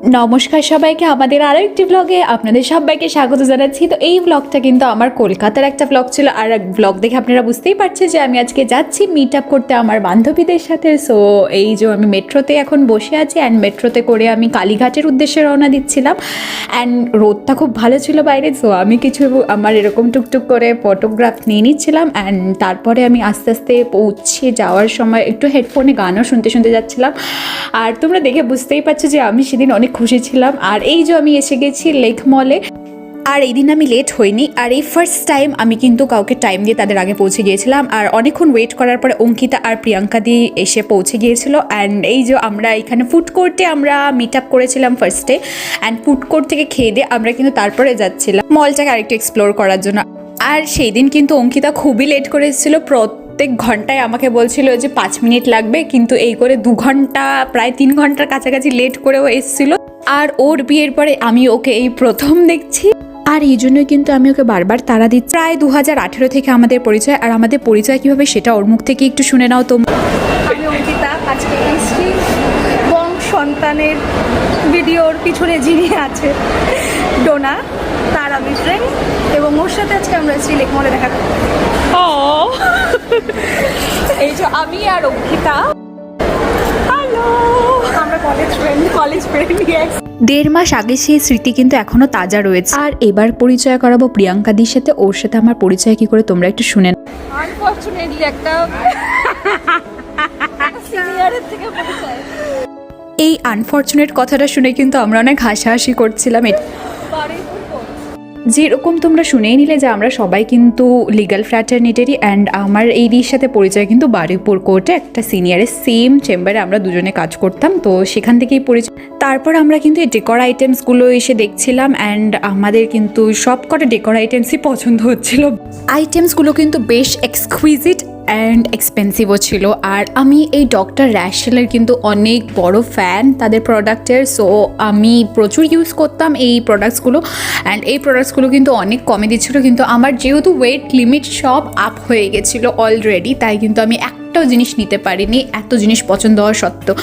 নমস্কার সবাইকে, আমাদের আরও একটি ব্লগে আপনাদের সবাইকে স্বাগত জানাচ্ছি। তো এই ব্লগটা কিন্তু আমার কলকাতার একটা ব্লগ ছিল, আর ব্লগ দেখে আপনারা বুঝতেই পারছেন যে আমি আজকে যাচ্ছি মিট আপ করতে আমার বান্ধবীদের সাথে। সো এই যে আমি মেট্রোতে এখন বসে আছি, অ্যান্ড মেট্রোতে করে আমি কালীঘাটের উদ্দেশ্যে রওনা দিচ্ছিলাম। অ্যান্ড রোদটা খুব ভালো ছিল বাইরে, সো আমি কিছু আমার এরকম টুকটুক করে ফটোগ্রাফ নিয়ে নিচ্ছিলাম। অ্যান্ড তারপরে আমি আস্তে আস্তে পৌঁছে যাওয়ার সময় একটু হেডফোনে গানও শুনতে শুনতে যাচ্ছিলাম। আর তোমরা দেখে বুঝতেই পারছো যে আমি সেদিন অনেক খুশি ছিলাম। আর এই যে আমি এসে গেছি লেক মলে, আর এই দিন আমি লেট হইনি। আর এই ফার্স্ট টাইম আমি কিন্তু কাউকে টাইম দিয়ে তাদের আগে পৌঁছে গিয়েছিলাম। আর অনেকক্ষণ ওয়েট করার পরে অঙ্কিতা আর প্রিয়াঙ্কা দি এসে পৌঁছে গিয়েছিল। অ্যান্ড এই যে আমরা এখানে ফুড কোর্টে আমরা মিট আপ করেছিলাম ফার্স্টে, অ্যান্ড ফুড কোর্ট থেকে খেয়ে দিয়ে আমরা কিন্তু তারপরে যাচ্ছিলাম মলটাকে আরেকটু এক্সপ্লোর করার জন্য। আর সেই দিন কিন্তু অঙ্কিতা খুবই লেট করে এসেছিলো, প্রত্যেক ঘন্টায় আমাকে বলছিল যে 5 মিনিট লাগবে, কিন্তু এই করে 2 ঘন্টা প্রায় 3 ঘন্টার কাছাকাছি লেট করেও এসেছিলো। আর ওর বিয়ের পরে আমি ওকে এই প্রথম দেখছি, আর এই জন্যই কিন্তু আমি ওকে বারবার তাড়া দিচ্ছি। প্রায় 2018 থেকে আমাদের পরিচয়, আর আমাদের পরিচয় কীভাবে সেটা ওর মুখ থেকে একটু শুনে নাও তোমরা। আমি অঙ্কিতা, আজকে এসেছি বং সন্তানের ভিডিওর পিছনে যিনি আছে ডোনা, তার আমি ফ্রেন্ড, এবং ওর সাথে আজকে আমরা এসেছি লেক মলে দেখা করতে। এই যে আমি আর অঙ্কিতা, হ্যালো, আমরা কলেজ ফ্রেন্ড। 1.5 মাস আগে সেই স্মৃতি কিন্তু এখনো তাজা রয়েছে। আর এবার পরিচয় করাবো প্রিয়াঙ্কা দির সাথে। ওর সাথে আমার পরিচয় কি করে তোমরা একটু শুনে। আনফরচুনেটলি একটা সিনিয়রের থেকে পরিচয়। এই আনফরচুনেট কথাটা শুনে কিন্তু আমরা অনেক হাসাহাসি করছিলাম। যেরকম তোমরা শুনেই নিলে যে আমরা সবাই কিন্তু লিগাল ফ্র্যাটার্নিটিরই। অ্যান্ড আমার এই দির সাথে পরিচয় কিন্তু বারুইপুর কোর্টে একটা সিনিয়রের সেম চেম্বারে আমরা দুজনে কাজ করতাম, তো সেখান থেকেই পরিচয়। তারপর আমরা কিন্তু এই ডেকোর আইটেমসগুলো এসে দেখছিলাম, অ্যান্ড আমাদের কিন্তু সব কটা ডেকোর আইটেমসই পছন্দ হচ্ছিল। আইটেমসগুলো কিন্তু বেশ এক্সকুইজিট অ্যান্ড এক্সপেন্সিভও ছিল। আর আমি এই ডক্টর র্যাশেলের কিন্তু অনেক বড় ফ্যান তাদের প্রোডাক্টের, সো আমি প্রচুর ইউজ করতাম এই প্রোডাক্টসগুলো। অ্যান্ড এই প্রোডাক্টসগুলো কিন্তু অনেক কমে দিচ্ছিলো, কিন্তু আমার যেহেতু ওয়েট লিমিট সব আপ হয়ে গেছিলো অলরেডি, তাই কিন্তু আমি একটাও জিনিস নিতে পারিনি, এত জিনিস পছন্দ হওয়া সত্ত্বেও।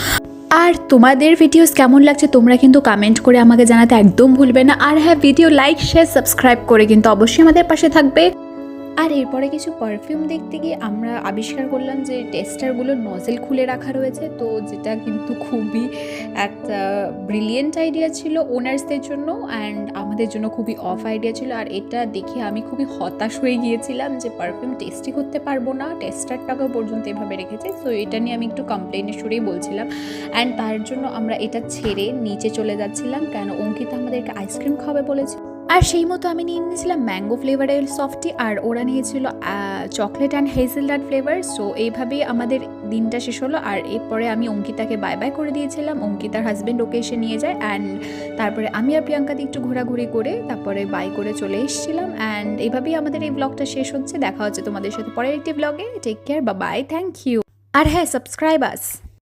আর তোমাদের ভিডিওস কেমন লাগছে তোমরা কিন্তু কমেন্ট করে আমাকে জানাতে একদম ভুলবে না। আর হ্যাঁ, ভিডিও লাইক শেয়ার সাবস্ক্রাইব করে কিন্তু অবশ্যই আমাদের পাশে থাকবে। আর এরপরে কিছু পারফিউম দেখতে গিয়ে আমরা আবিষ্কার করলাম যে টেস্টারগুলোর নজেল খুলে রাখা রয়েছে, তো যেটা কিন্তু খুবই একটা ব্রিলিয়েন্ট আইডিয়া ছিল ওনার্সদের জন্য, অ্যান্ড আমাদের জন্য খুবই অফ আইডিয়া ছিল। আর এটা দেখে আমি খুবই হতাশ হয়ে গিয়েছিলাম যে পারফিউম টেস্টই করতে পারবো না, টেস্টারটাকেও পর্যন্ত এভাবে রেখেছে। সো এটা নিয়ে আমি একটু কমপ্লেনের সুরেই বলছিলাম, অ্যান্ড তার জন্য আমরা এটা ছেড়ে নিচে চলে যাচ্ছিলাম, কেন অঙ্কিতা আমাদেরকে আইসক্রিম খাবে বলেছে। আর সেই মতো আমি নিয়ে নিয়েছিলাম ম্যাঙ্গো ফ্লেভারের সফটি, আর ওরা নিয়েছিল chocolate and hazelnut flavour. So এইভাবেই আমাদের দিনটা শেষ হলো। আর এরপরে আমি অঙ্কিতাকে বাই বাই করে দিয়েছিলাম, অঙ্কিতার হাজব্যান্ড ওকে এসে নিয়ে যায়। অ্যান্ড তারপরে আমি আর প্রিয়াঙ্কা দিয়ে একটু ঘোরাঘুরি করে তারপরে বাই করে চলে এসেছিলাম। অ্যান্ড এইভাবেই আমাদের এই ব্লগটা শেষ হচ্ছে। দেখা হচ্ছে তোমাদের সাথে পরের একটি ব্লগে। টেক কেয়ার, বা বাই, থ্যাংক ইউ। আর হ্যাঁ, সাবস্ক্রাইব আস।